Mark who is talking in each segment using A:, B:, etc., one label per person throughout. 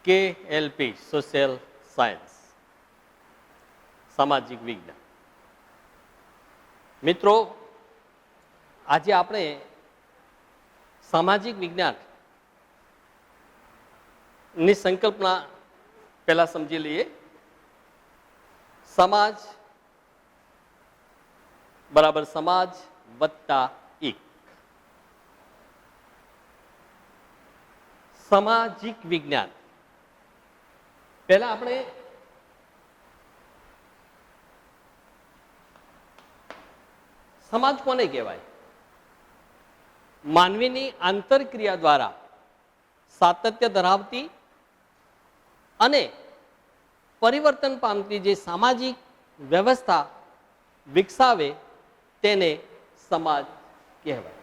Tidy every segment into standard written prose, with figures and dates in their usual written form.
A: KLP social science સામાજિક વિજ્ઞાન. મિત્રો, આજે આપણે સામાજિક વિજ્ઞાન ની સંકલ્પના પહેલા સમજી લઈએ. સમાજ બરાબર સમાજ વત્તા એક. સામાજિક વિજ્ઞાન પહેલા આપણે સમાજ કોને કહેવાય? માનવીની આંતરક્રિયા દ્વારા સાતત્ય ધરાવતી અને પરિવર્તન પામતી જે સામાજિક વ્યવસ્થા વિકસાવે તેને સમાજ કહેવાય.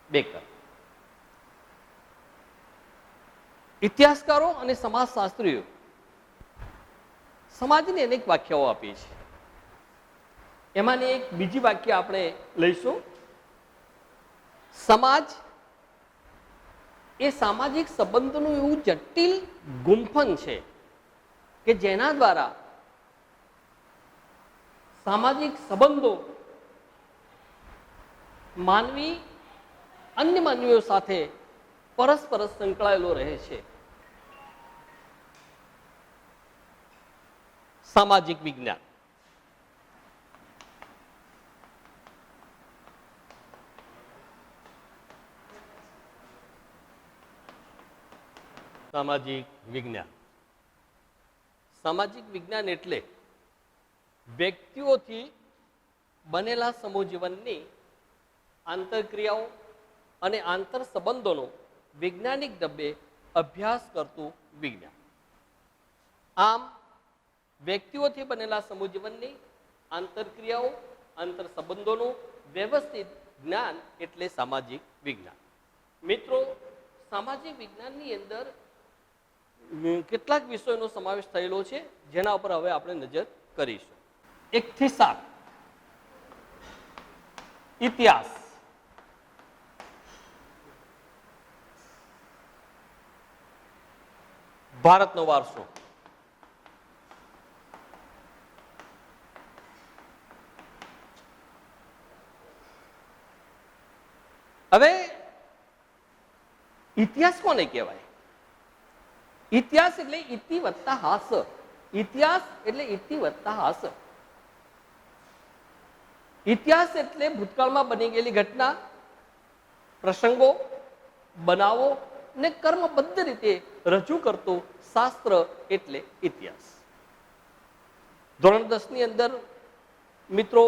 A: બેકર. ઇતિહાસકારો અને સમાજશાસ્ત્રીઓ સમાજની અનેક વ્યાખ્યાઓ આપી છે. એમાંની એક બીજી વાક્ય આપણે લઈશું. સમાજ એ સામાજિક સંબંધોનું એવું જટિલ ગુંફન છે કે જેના દ્વારા સામાજિક સંબંધો માનવી અન્ય માનવીઓ સાથે પરસ્પર સંકળાયેલો રહે છે. સામાજિક વિજ્ઞાન સામાજિક વિજ્ઞાન સામાજિક વિજ્ઞાન એટલે વ્યક્તિઓથી બનેલા સમૂહ જીવનની આંતરક્રિયાઓ અને આંતર સંબંધોનો વૈજ્ઞાનિક ઢબે અભ્યાસ કરતું વિજ્ઞાન. આમ વ્યક્તિઓથી બનેલા સમૂહ જીવનની આંતરક્રિયાઓ આંતર સંબંધોનું વ્યવસ્થિત જ્ઞાન એટલે સામાજિક વિજ્ઞાન. મિત્રો, સામાજિક વિજ્ઞાનની અંદર કેટલાક વિષયોનો સમાવેશ થયેલો છે જેના ઉપર હવે આપણે નજર કરીશું. 1 થી 7 ઇતિહાસ, ભારતનો વારસો, હવે ઇતિહાસ કોને કહેવાય? ઇતિહાસ એટલે ઇતિ વત્તા હાસ. ઇતિહાસ એટલે ઇતિ વત્તા હાસ. ઇતિહાસ એટલે ભૂતકાળમાં બની ગયેલી ઘટના, પ્રસંગો, બનાવો ને કર્મબદ્ધ રીતે રજૂ કરતું શાસ્ત્ર એટલે ઇતિહાસ. ધોરણ 10 ની અંદર મિત્રો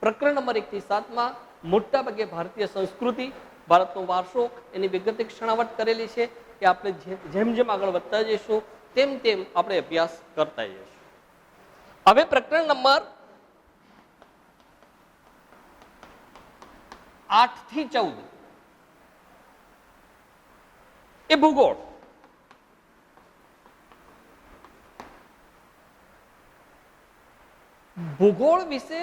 A: પ્રકરણ નંબર 1 થી 7 માં મોટા ભાગે ભારતીય સંસ્કૃતિ, ભારતનો વારસો એની વિગતે છણાવટ કરેલી છે. કે આપણે જેમ જેમ આગળ વધતા જઈશું તેમ તેમ આપણે અભ્યાસ કરતા જઈશું. હવે પ્રકરણ નંબર 8 થી 14 એ ભૂગોળ. ભૂગોળ વિશે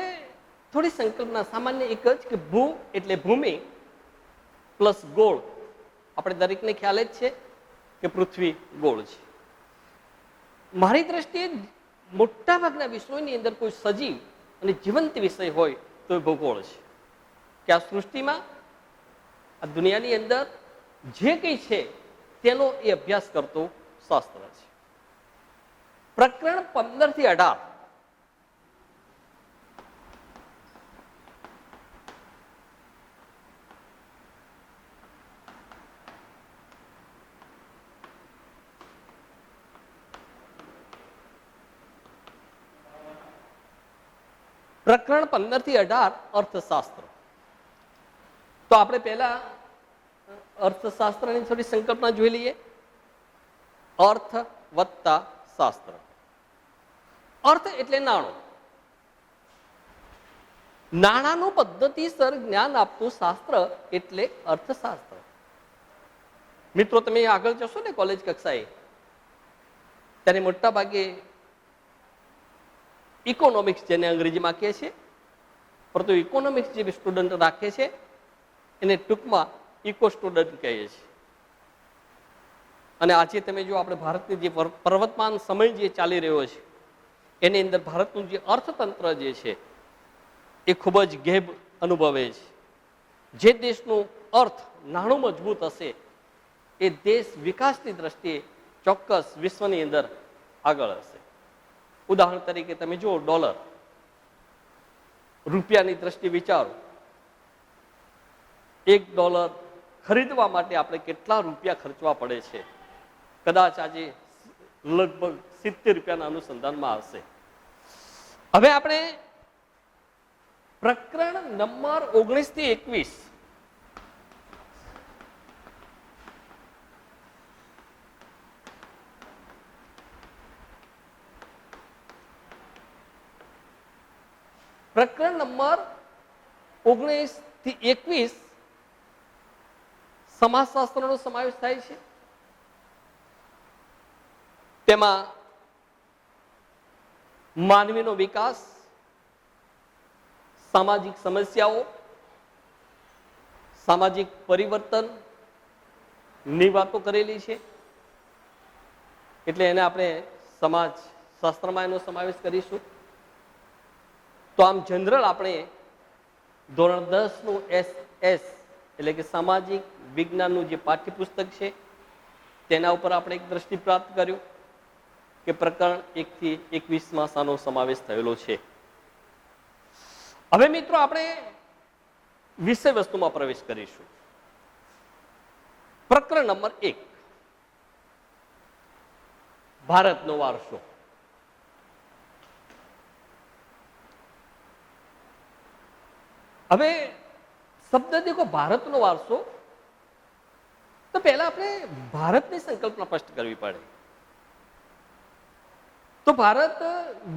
A: થોડી સંકલ્પના સામાન્ય એક જ કે ભૂ એટલે ભૂમિ પ્લસ ગોળ. આપણે દરેકને ખ્યાલ જ છે કે પૃથ્વી ગોળ છે. મારી દ્રષ્ટિએ મોટા ભાગના વિષયોની અંદર કોઈ સજીવ અને જીવંત વિષય હોય તો એ ભૂગોળ છે. કે આ સૃષ્ટિમાં આ દુનિયાની અંદર જે કંઈ છે તેનો એ અભ્યાસ કરતો શાસ્ત્ર છે. પ્રકરણ 15 થી 18 પ્રકરણ 15 થી 18 અર્થશાસ્ત્ર. તો આપણે પહેલા અર્થશાસ્ત્રની થોડી સંકલ્પના જોઈ લઈએ. અર્થ વત્તા શાસ્ત્ર. અર્થ એટલે નાણું. નાણાંનું પદ્ધતિસર જ્ઞાન આપતું શાસ્ત્ર એટલે અર્થશાસ્ત્ર. મિત્રો, તમે આગળ જશો ને કોલેજ કક્ષાએ ત્યારે મોટા ભાગે ઇકોનોમિક્સ જેને અંગ્રેજીમાં કહે છે, પરંતુ ઇકોનોમિક્સ જે સ્ટુડન્ટ રાખે છે એને ટૂંકમાં ઇકો સ્ટુડન્ટ કહીએ છીએ. અને આજે તમે જો આપણે ભારતની જે પર્વતમાન સમય જે ચાલી રહ્યો છે એની અંદર ભારતનું જે અર્થતંત્ર જે છે એ ખૂબ જ ગેબ અનુભવે છે. જે દેશનું અર્થ નાણું મજબૂત હશે એ દેશ વિકાસની દ્રષ્ટિએ ચોક્કસ વિશ્વની અંદર આગળ હશે. ઉદાહરણ તરીકે તમે જુઓ ડોલર, રૂપિયાની દ્રષ્ટિએ વિચારો, $1 ખરીદવા માટે આપણે કેટલા રૂપિયા ખર્ચવા પડે છે. કદાચ આજે લગભગ 70 રૂપિયાના અનુસંધાનમાં હશે. હવે આપણે પ્રકરણ નંબર 19 થી 21 પ્રકરણ નંબર 19 થી 21 સમાજશાસ્ત્રનો સમાવેશ થાય છે. તેમાં માનવીનો વિકાસ, સામાજિક સમસ્યાઓ, સામાજિક પરિવર્તન ની વાતો કરેલી છે. એટલે એને આપણે સમાજ શાસ્ત્રમાં એનો સમાવેશ કરીશું. તો આમ જનરલ આપણે ધોરણ 10 નું SS એટલે કે સામાજિક વિજ્ઞાનનું જે પાઠ્યપુસ્તક છે તેના ઉપર આપણે એક દ્રષ્ટિ પ્રાપ્ત કર્યું કે પ્રકરણ 1 થી 21 શાનો સમાવેશ થયેલો છે. હવે મિત્રો આપણે વિષય વસ્તુમાં પ્રવેશ કરીશું. પ્રકરણ નંબર 1, ભારતનો વારસો. હવે શબ્દ દેખો ભારતનો વારસો, તો પહેલા આપણે ભારતની સંકલ્પના સ્પષ્ટ કરવી પડે. તો ભારત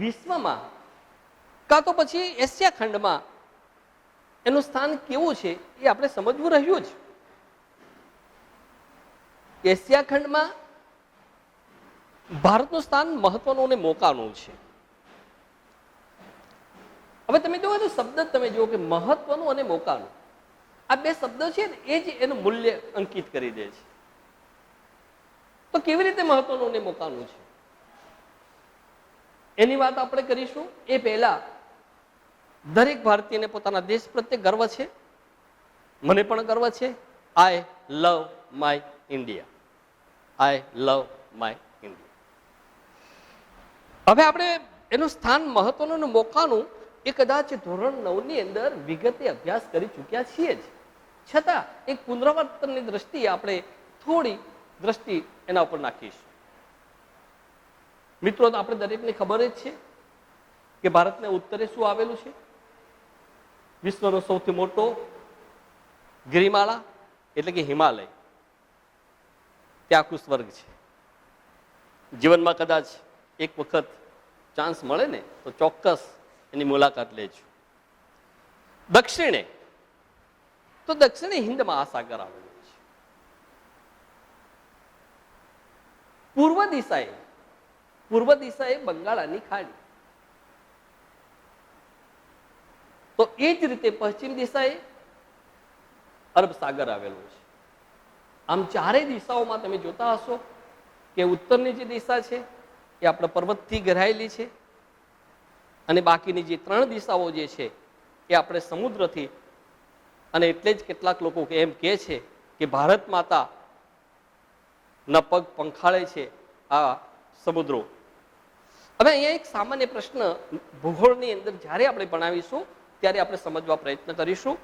A: વિશ્વમાં કાં તો પછી એશિયા ખંડમાં એનું સ્થાન કેવું છે એ આપણે સમજવું રહ્યું જ. એશિયા ખંડમાં ભારતનું સ્થાન મહત્વનું અને મોકાનું છે. હવે તમે જુઓ તો શબ્દ તમે જુઓ કે મહત્વનું અને મોકાનું, આ બે શબ્દ છે ને એ જ એનું મૂલ્ય અંકિત કરી દે છે. તો કેવી રીતે મહત્વનું અને મોકાનું છે એની વાત આપણે કરીશું. એ પહેલા દરેક ભારતીયને પોતાના દેશ પ્રત્યે ગર્વ છે. મને પણ ગર્વ છે. I love my India. I love my India. હવે આપણે એનું સ્થાન મહત્વનું અને મોકાનું એ કદાચ ધોરણ 9 ની અંદર વિગતે અભ્યાસ કરી ચૂક્યા છીએ જ, છતાં એક પુનરાવર્તનની દ્રષ્ટિએ આપણે થોડી દ્રષ્ટિ એના ઉપર નાખીશું. મિત્રો, આપણે દરેકને ખબર જ છે કે ભારતને ઉત્તરે શું આવેલું છે? વિશ્વનો સૌથી મોટો ગિરિમાળા એટલે કે હિમાલય. ત્યાં આખું સ્વર્ગ છે. જીવનમાં કદાચ એક વખત ચાન્સ મળે ને તો ચોક્કસ એની મુલાકાત લેજો. દક્ષિણે તો દક્ષિણે હિન્દ મહાસાગર આવેલો છે. પૂર્વ દિશાએ બંગાળાની ખાડી. તો એ જ રીતે પશ્ચિમ દિશાએ અરબ સાગર આવેલો છે. આમ ચારેય દિશાઓમાં તમે જોતા હશો કે ઉત્તરની જે દિશા છે એ આપણા પર્વતથી ઘેરાયેલી છે અને બાકીની જે 3 દિશાઓ જે છે એ આપણે સમુદ્રથી. અને એટલે જ કેટલાક લોકો એમ કહે છે કે ભારત માતા ના પગ પંખાળે છે આ સમુદ્રો. હવે અહીંયા એક સામાન્ય પ્રશ્ન ભૂગોળની અંદર જ્યારે આપણે ભણાવીશું ત્યારે આપણે સમજવા પ્રયત્ન કરીશું.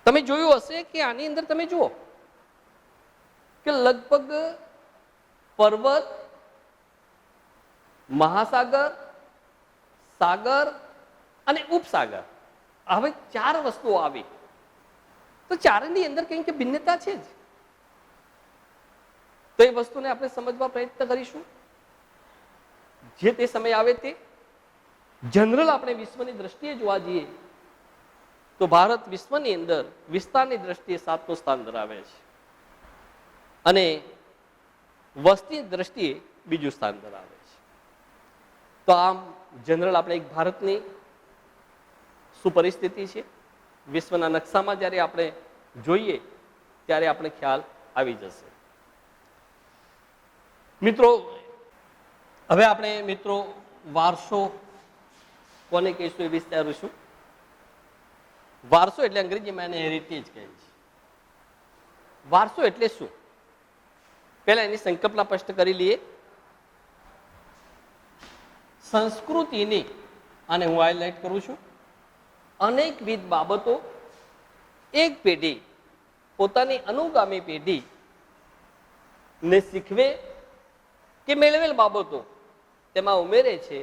A: તમે જોયું હશે કે આની અંદર તમે જુઓ કે લગભગ પર્વત, મહાસાગર, સાગર અને ઉપસાગર, હવે 4 વસ્તુઓ આવી. તો ચારેની અંદર કંઈક ભિન્નતા છે જ. તો એ વસ્તુને આપણે સમજવા પ્રયત્ન કરીશું. જે તે સમય આવે તે જનરલ આપણે વિશ્વની દ્રષ્ટિએ જોવા જઈએ તો ભારત વિશ્વની અંદર વિસ્તારની દ્રષ્ટિએ 7મું સ્થાન ધરાવે છે અને વસ્તી દ્રષ્ટિએ 2જું સ્થાન ધરાવે છે. તો આમ જનરલ આપણે એક ભારતની શું પરિસ્થિતિ છે વિશ્વના નકશામાં જ્યારે આપણે જોઈએ ત્યારે આપણે ખ્યાલ આવી જશે. મિત્રો, હવે આપણે મિત્રો વારસો કોને કહીશું એ વિસ્તારીશું. વારસો એટલે અંગ્રેજીમાં એને હેરિટેજ કહે છે. વારસો એટલે શું? પહેલા એની સંકલ્પના સ્પષ્ટ કરી લઈએ. સંસ્કૃતિની, આને હું હાઇલાઇટ કરું છું, અનેકવિધ બાબતો એક પેઢી પોતાની અનુગામી પેઢી ને શીખવે કે મેળવેલ બાબતો તેમાં ઉમેરે છે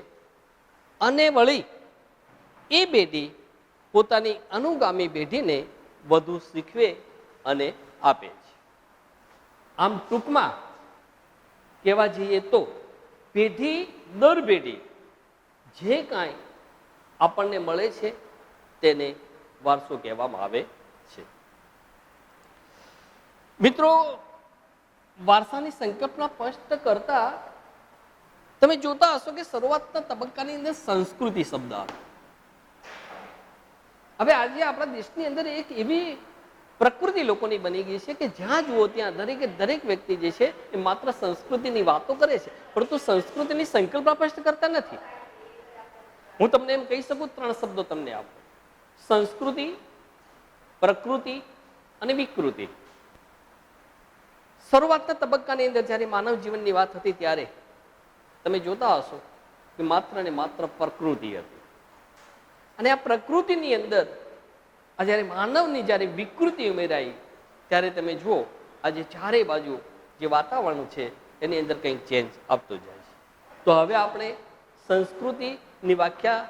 A: અને વળી એ પેઢી પોતાની અનુગામી પેઢીને વધુ શીખવે અને આપે છે. આમ ટૂંકમાં કહેવા જઈએ તો પેઢી દર પેઢી જે કાંઈ આપણને મળે છે તેને વારસો કહેવામાં આવે છે. મિત્રો, વારસાની સંકલ્પના સ્પષ્ટ કરતા તમે જોતા હશો કે શરૂઆતના તબક્કાની અંદર સંસ્કૃતિ શબ્દ આવે. હવે આજે આપણા દેશની અંદર એક એવી પ્રકૃતિ લોકોની બની ગઈ છે કે જ્યાં જુઓ ત્યાં દરેક વ્યક્તિ જે છે એ માત્ર સંસ્કૃતિની વાતો કરે છે, પરંતુ સંસ્કૃતિની સંકલ્પના સ્પષ્ટ કરતા નથી. હું તમને એમ કહી શકું, 3 શબ્દો તમને આપું: સંસ્કૃતિ, પ્રકૃતિ અને વિકૃતિ. શરૂઆતના તબક્કાની અંદર જ્યારે માનવ જીવનની વાત હતી ત્યારે તમે જોતા હશો કે માત્ર ને માત્ર પ્રકૃતિ હતી. અને આ પ્રકૃતિની અંદર આ જ્યારે માનવની જ્યારે વિકૃતિ ઉમેરાઈ ત્યારે તમે જુઓ આજે ચારે બાજુ જે વાતાવરણ છે એની અંદર કંઈક ચેન્જ આપતો જાય છે. તો હવે આપણે સંસ્કૃતિની વ્યાખ્યા,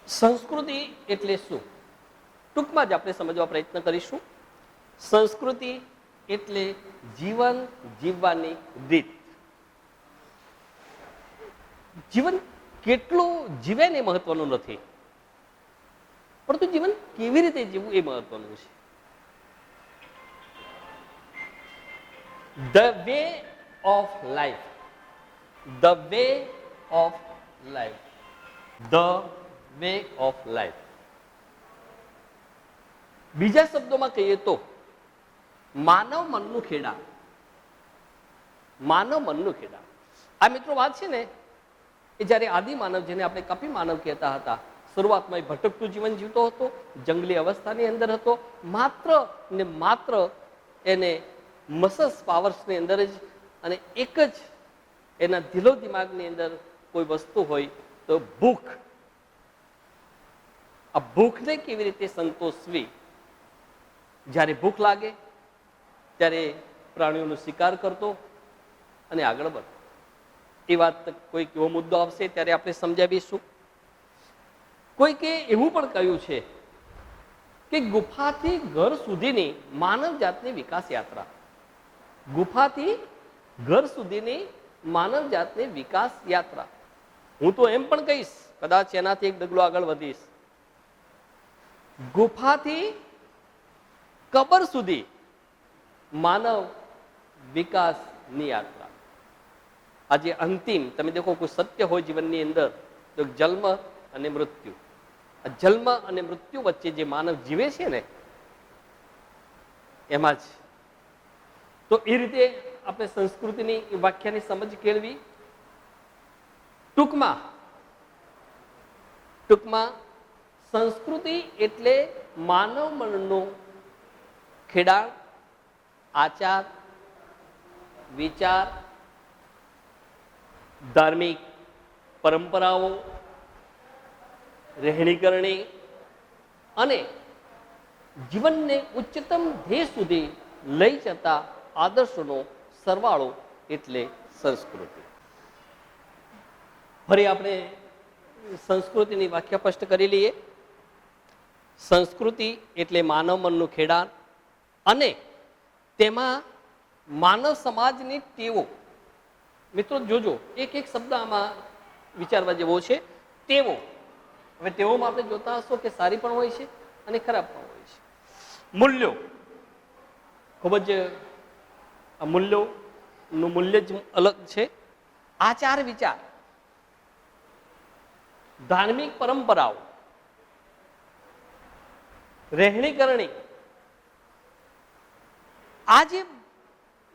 A: સંસ્કૃતિ એટલે શું, ટૂંકમાં જ આપણે સમજવા પ્રયત્ન કરીશું. સંસ્કૃતિ એટલે જીવન જીવવાની રીત. જીવન કેટલું જીવે ને મહત્વનું નથી, પરંતુ જીવન કેવી રીતે જીવવું એ મહત્વનું છે. The way of life, the way of life, the way of life. બીજા શબ્દોમાં કહીએ તો માનવ મનનું ખેડા. માનવ મનનું ખેડા. આ મિત્રો વાત છે ને એ જ્યારે આદિ માનવ, જેને આપણે કપી માનવ કહેતા હતા, શરૂઆતમાં એ ભટકતું જીવન જીવતો હતો, જંગલી અવસ્થાની અંદર હતો, માત્ર ને માત્ર એને મસસ પાવર્સની અંદર જ અને એક જ એના દિલો દિમાગની અંદર કોઈ વસ્તુ હોય તો ભૂખ. આ ભૂખને કેવી રીતે સંતોષવી? જ્યારે ભૂખ લાગે ત્યારે પ્રાણીઓનો શિકાર કરતો અને આગળ વધતો. એ વાત કોઈક એવો મુદ્દો આવશે ત્યારે આપણે સમજાવીશું. કોઈકે એવું પણ કહ્યું છે કે ગુફાથી ઘર સુધીની માનવ જાતની વિકાસ યાત્રા, ગુફાથી ઘર સુધીની માનવ જાતની વિકાસ યાત્રા. હું તો એમ પણ કહીશ, કદાચ એનાથી એક ડગલો આગળ વધીશ, ગુફાથી કબર સુધી માનવ વિકાસની યાત્રા. આજે અંતિમ તમે દેખો કોઈ સત્ય હોય જીવનની અંદર તો જન્મ અને મૃત્યુ. આ જન્મ અને મૃત્યુ વચ્ચે જે માનવ જીવે છે ને એમાં જ. તો એ રીતે આપણે સંસ્કૃતિની વ્યાખ્યાની સમજ કેળવી. ટૂંકમાં સંસ્કૃતિ એટલે માનવ મનનું ખેડાણ, આચાર, વિચાર, ધાર્મિક પરંપરાઓ, રહેણીકરણી અને જીવનને ઉચ્ચતમ ધ્યેય સુધી લઈ જતા આદર્શોનો સરવાળો એટલે સંસ્કૃતિ. ફરી આપણે સંસ્કૃતિની વ્યાખ્યા સ્પષ્ટ કરી લઈએ. સંસ્કૃતિ એટલે માનવ મનનું ખેડાણ અને તેમાં માનવ સમાજની ટેવો. મિત્રો જોજો, એક એક શબ્દ આમાં વિચારવા જેવો છે. ટેવો. હવે ટેવોમાં આપણે જોતા હશો કે સારી પણ હોય છે અને ખરાબ પણ હોય છે. મૂલ્યો, ખૂબ જ આ મૂલ્યોનું મૂલ્ય જ અલગ છે. આચાર વિચાર, ધાર્મિક પરંપરાઓ, રહેણી કરણી, આ જે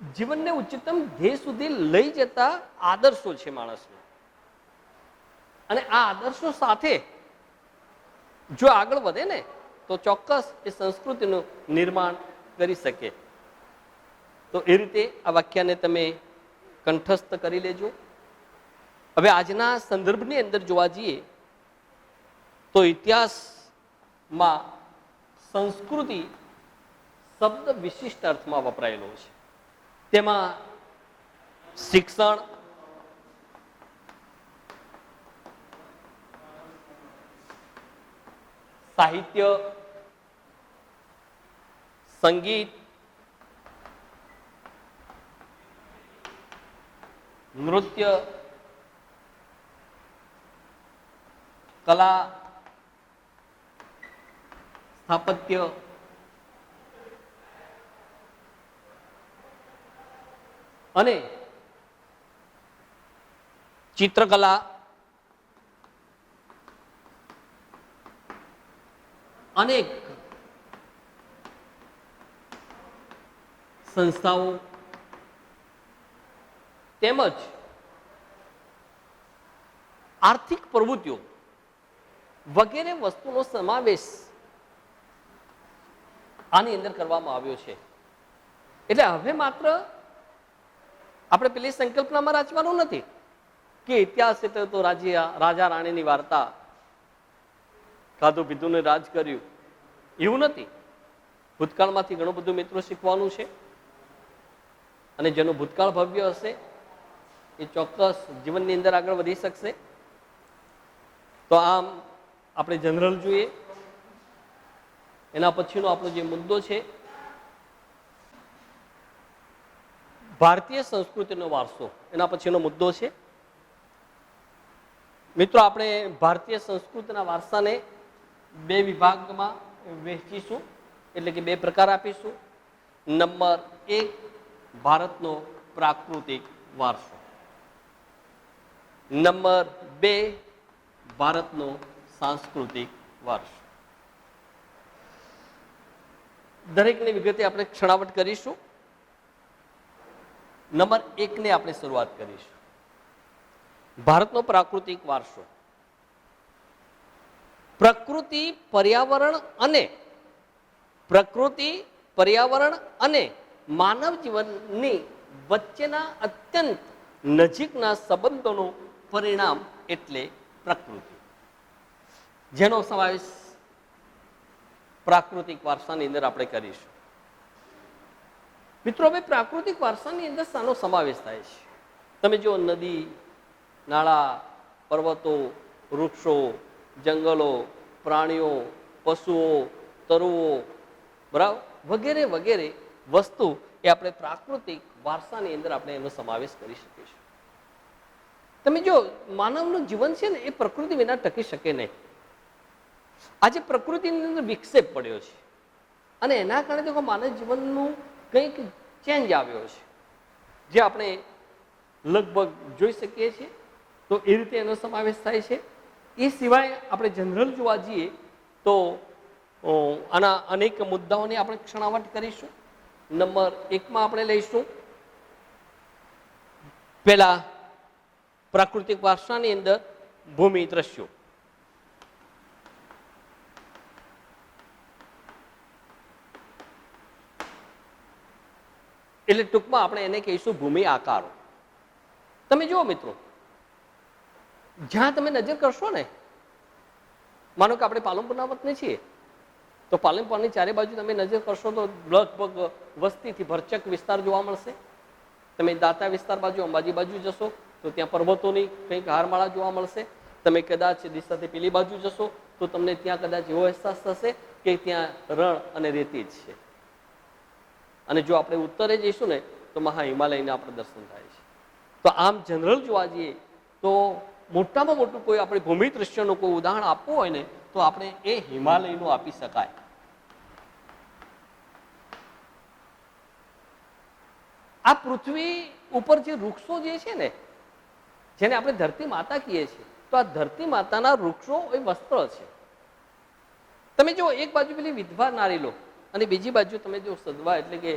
A: જીવનને ઉચ્ચતમ ધ્યેય સુધી લઈ જતા આદર્શો છે માણસને. અને આ આદર્શો સાથે જો આગળ વધે ને તો ચોક્કસ એ સંસ્કૃતિનું નિર્માણ કરી શકે. તો એ રીતે આ વાક્યને તમે કંઠસ્થ કરી લેજો. હવે આજના સંદર્ભની અંદર જોવા જઈએ તો ઇતિહાસમાં સંસ્કૃતિ શબ્દ વિશિષ્ટ અર્થમાં વપરાયેલો છે. તેમાં શિક્ષણ, સાહિત્ય, સંગીત, નૃત્ય, કલા, સ્થાપત્ય, અને ચિત્રકલા, અનેક સંસ્થાઓ તેમજ આર્થિક પ્રવૃત્તિઓ વગેરે વસ્તુનો સમાવેશ આની અંદર કરવામાં આવ્યો છે. એટલે હવે માત્ર આપણે પેલી સંકલ્પનામાં રચવાનું નથી કે ઇતિહાસ એટલે તો રાજા રાણીની વાર્તા, ખાધું પીધું ને રાજ કર્યું, એવું નથી. ભૂતકાળમાંથી ઘણું બધું મિત્રો શીખવાનું છે અને જેનું ભૂતકાળ ભવ્ય હશે એ ચોક્કસ જીવનની અંદર આગળ વધી શકશે. તો આમ આપણે જનરલ જોઈએ. એના પછીનો આપણો જે મુદ્દો છે ભારતીય સંસ્કૃતિનો વારસો, એના પછીનો મુદ્દો છે. મિત્રો આપણે ભારતીય સંસ્કૃતિના વારસાને બે વિભાગમાં વહેંચીશું, એટલે કે બે પ્રકાર આપીશું. નંબર 1 ભારતનો પ્રાકૃતિક વારસો, નંબર 2 ભારતનો સાંસ્કૃતિક વારસો. દરેકની વિગતે આપણે ક્ષણાવટ કરીશું. નંબર 1 ને આપણે શરૂઆત કરીશું. ભારતનો પ્રાકૃતિક વારસો. પ્રકૃતિ પર્યાવરણ અને માનવ જીવનની વચ્ચેના અત્યંત નજીકના સંબંધોનું પરિણામ એટલે પ્રકૃતિ, જેનો સમાવેશ પ્રાકૃતિક વારસાની અંદર આપણે કરીશું. મિત્રો, હવે પ્રાકૃતિક વારસાની અંદર શાનો સમાવેશ થાય છે? તમે જો નદી, નાળા, પર્વતો, વૃક્ષો, જંગલો, પ્રાણીઓ, પશુઓ, તરુવો, બરાબર, વગેરે વગેરે વસ્તુ એ આપણે પ્રાકૃતિક વારસાની અંદર આપણે એનો સમાવેશ કરી શકીશું. તમે જો માનવનું જીવન છે ને એ પ્રકૃતિ વિના ટકી શકે નહીં. આજે પ્રકૃતિની અંદર વિક્ષેપ પડ્યો છે અને એના કારણે તો માનવ જીવનનું કંઈક ચેન્જ આવ્યો છે, જે આપણે લગભગ જોઈ શકીએ છીએ. તો એ રીતે એનો સમાવેશ થાય છે. એ સિવાય આપણે જનરલ જોવા જઈએ તો આના અનેક મુદ્દાઓની આપણે ક્ષણાવટ કરીશું. નંબર 1માં આપણે લઈશું પેલા પ્રાકૃતિક વારસાની અંદર ભૂમિ દ્રશ્યો. એટલે ટૂંકમાં આપણે એને કહીશું ભૂમિ આકારો. તમે જુઓ મિત્રો, જ્યાં તમે નજર કરશો ને, માનો કે આપણે પાલનપુરના વતની છીએ, તો પાલનપુરની ચારે બાજુ તમે નજર કરશો તો લગભગ વસ્તીથી ભરચક વિસ્તાર જોવા મળશે. તમે દાતા વિસ્તાર બાજુ, અંબાજી બાજુ જશો તો ત્યાં પર્વતોની કંઈક હારમાળા જોવા મળશે. તમે કદાચ દિશાથી પેલી બાજુ જશો તો તમને ત્યાં કદાચ એવો અહેસાસ થશે કે ત્યાં રણ અને રેતી જ છે. અને જો આપણે ઉત્તરે જઈશું ને તો મહા હિમાલયના આપણે દર્શન થાય છે. તો આમ જનરલ જોવા જઈએ તો મોટામાં મોટું કોઈ આપણે ભૂમિ દૃશ્યનું કોઈ ઉદાહરણ આપવું હોય ને તો આપણે એ હિમાલયનું આપી શકાય. આ પૃથ્વી ઉપર જે વૃક્ષો જે છે ને, જેને આપણે ધરતી માતા કહીએ છીએ, તો આ ધરતી માતાના વૃક્ષો એ વસ્ત્ર છે. તમે જો એક બાજુ પેલી વિધવા નારી લો અને બીજી બાજુ તમે જો સદવા એટલે કે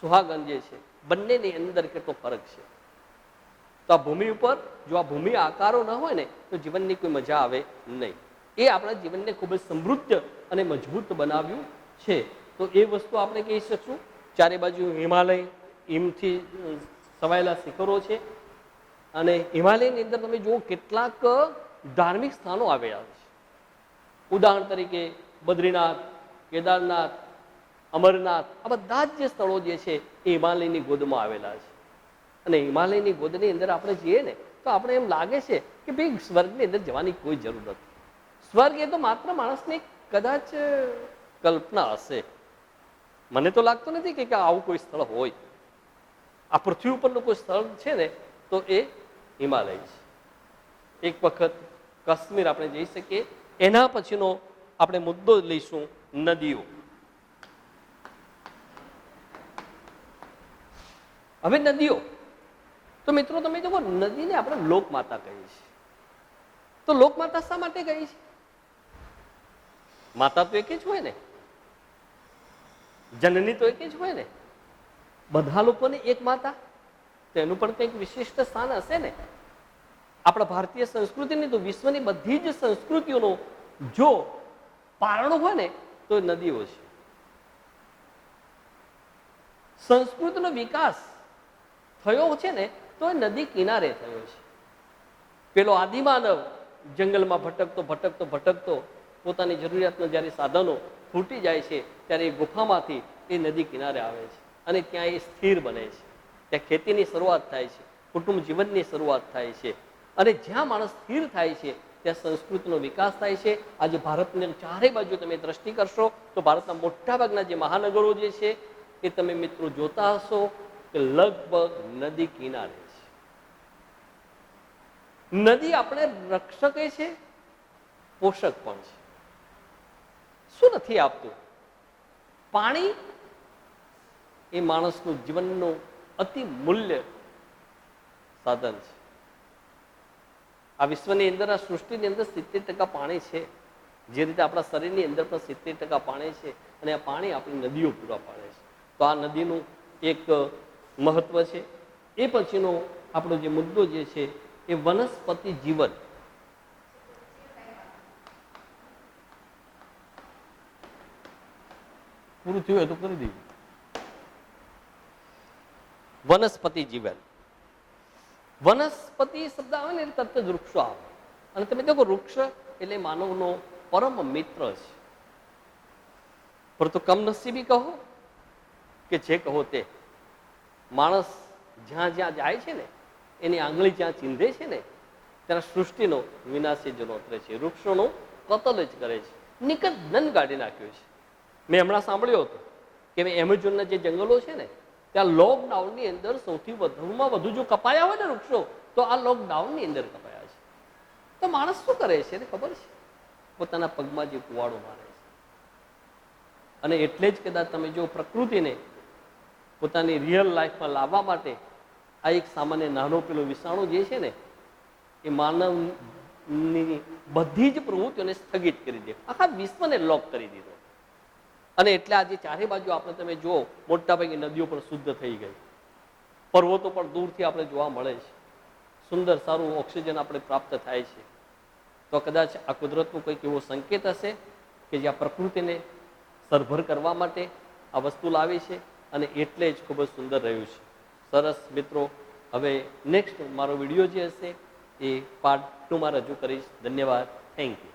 A: સુહાગન જે છે બંનેની અંદર કેટલો ફરક છે. તો આ ભૂમિ ઉપર જો આ ભૂમિ આકારો ન હોય ને તો જીવનની કોઈ મજા આવે નહીં. એ આપણા જીવનને ખૂબ જ સમૃદ્ધ અને મજબૂત બનાવ્યું છે. તો એ વસ્તુ આપણે કહી શકશું. ચારે બાજુ હિમાલય, હિમથી સવાયેલા શિખરો છે અને હિમાલયની અંદર તમે જુઓ કેટલાક ધાર્મિક સ્થાનો આવેલા છે. ઉદાહરણ તરીકે બદ્રીનાથ, કેદારનાથ, અમરનાથ, આ બધા જ જે સ્થળો જે છે એ હિમાલયની ગોદમાં આવેલા છે. અને હિમાલયની ગોદની અંદર આપણે જઈએ ને તો આપણે એમ લાગે છે કે ભાઈ સ્વર્ગની અંદર જવાની કોઈ જરૂર નથી. સ્વર્ગ એ તો માત્ર માણસની કદાચ કલ્પના હશે. મને તો લાગતું નથી કે આવું કોઈ સ્થળ હોય. આ પૃથ્વી ઉપરનું કોઈ સ્થળ છે ને તો એ હિમાલય છે. એક વખત કાશ્મીર આપણે જઈ શકીએ. એના પછીનો આપણે મુદ્દો લઈશું નદીઓ. હવે નદીઓ તો મિત્રો તમે જુઓ, નદીને આપણે લોકમાતા કહીએ છીએ. તો લોકમાતા શા માટે કહીએ છીએ? માતા તો એક જ હોય ને, જનની તો એક જ હોય ને. બધા લોકોને એક માતા, તો એનું પણ કંઈક વિશિષ્ટ સ્થાન હશે ને. આપણા ભારતીય સંસ્કૃતિની તો વિશ્વની બધી જ સંસ્કૃતિઓનો જો પારણો હોય ને તો નદીઓ છે. સંસ્કૃતિનો વિકાસ થયો છે ને તો એ નદી કિનારે થયો છે. પેલો આદિમાનવ જંગલમાં ભટકતો ભટકતો ભટકતો પોતાની જરૂરિયાતનો જ્યારે સાધનો ફૂટી જાય છે ત્યારે એ ગુફામાંથી એ નદી કિનારે આવે છે અને ત્યાં એ સ્થિર બને છે. ત્યાં ખેતીની શરૂઆત થાય છે, કુટુંબ જીવનની શરૂઆત થાય છે અને જ્યાં માણસ સ્થિર થાય છે ત્યાં સંસ્કૃતિનો વિકાસ થાય છે. આજે ભારતની ચારે બાજુ તમે દ્રષ્ટિ કરશો તો ભારતના મોટાભાગના જે મહાનગરો જે છે એ તમે મિત્રો જોતા હશો કે લગભગ નદી કિનારે છે. નદી આપણે રક્ષક છે, પોષક પણ છે. શું નથી આપતું? પાણી એ માણસનું જીવનનું અતિ મૂલ્ય સાધન છે. આ વિશ્વની અંદર, આ સૃષ્ટિની અંદર 70% પાણી છે. જે રીતે આપણા શરીરની અંદર પણ 70% પાણી છે અને આ પાણી આપણી નદીઓ પૂરા પાડે છે. તો આ નદીનું એક મહત્વ છે. એ પછીનો આપણો જે મુદ્દો જે છે એ વનસ્પતિ જીવન. પૂરું થયું એ તો કરી દઈએ. વનસ્પતિ જીવન. વનસ્પતિ શબ્દ આવે ને તરત જ વૃક્ષો આવે. અને તમે દેખો વૃક્ષ એટલે માનવનો પરમ મિત્ર છે. પરંતુ કમનસીબી કહો કે જે કહો તે, માણસ જ્યાં જ્યાં જાય છે ને એની આંગળી જ્યાં ચીંધે છે ને ત્યાં સૃષ્ટિનો વિનાશ જ નોતરે છે, વૃક્ષોનો કતલ જ કરે છે, નિકંદન કાઢી નાખ્યો છે. મેં હમણાં સાંભળ્યું હતું કે એમેઝોનના જે જંગલો છે ને ત્યાં લોકડાઉનની અંદર સૌથી વધુમાં વધુ જો કપાયા હોય ને વૃક્ષો તો આ લોકડાઉનની અંદર કપાયા છે. તો માણસ શું કરે છે એને ખબર છે? પોતાના પગમાં જે કુવાડો મારે છે. અને એટલે જ કદાચ તમે જો પ્રકૃતિને પોતાની રિયલ લાઈફમાં લાવવા માટે આ એક સામાન્ય નાનો પેલો વિષાણુ જે છે ને એ માનવની બધી જ પ્રવૃત્તિઓને સ્થગિત કરી દે, આખા વિશ્વને લોક કરી દીધો. અને એટલે આજે ચારે બાજુ આપણે તમે જુઓ મોટાભાગે નદીઓ પણ શુદ્ધ થઈ ગઈ, પર્વતો પણ દૂરથી આપણે જોવા મળે છે, સુંદર સારું ઓક્સિજન આપણે પ્રાપ્ત થાય છે. તો કદાચ આ કુદરતનું કંઈક એવો સંકેત હશે કે જે આ પ્રકૃતિને સરભર કરવા માટે આ વસ્તુ લાવી છે અને એટલે જ ખૂબ જ સુંદર રહ્યું છે. સરસ મિત્રો, હવે નેક્સ્ટ મારો વિડીયો જે હશે એ પાર્ટ 2માં રજૂ કરીશ. ધન્યવાદ. Thank you.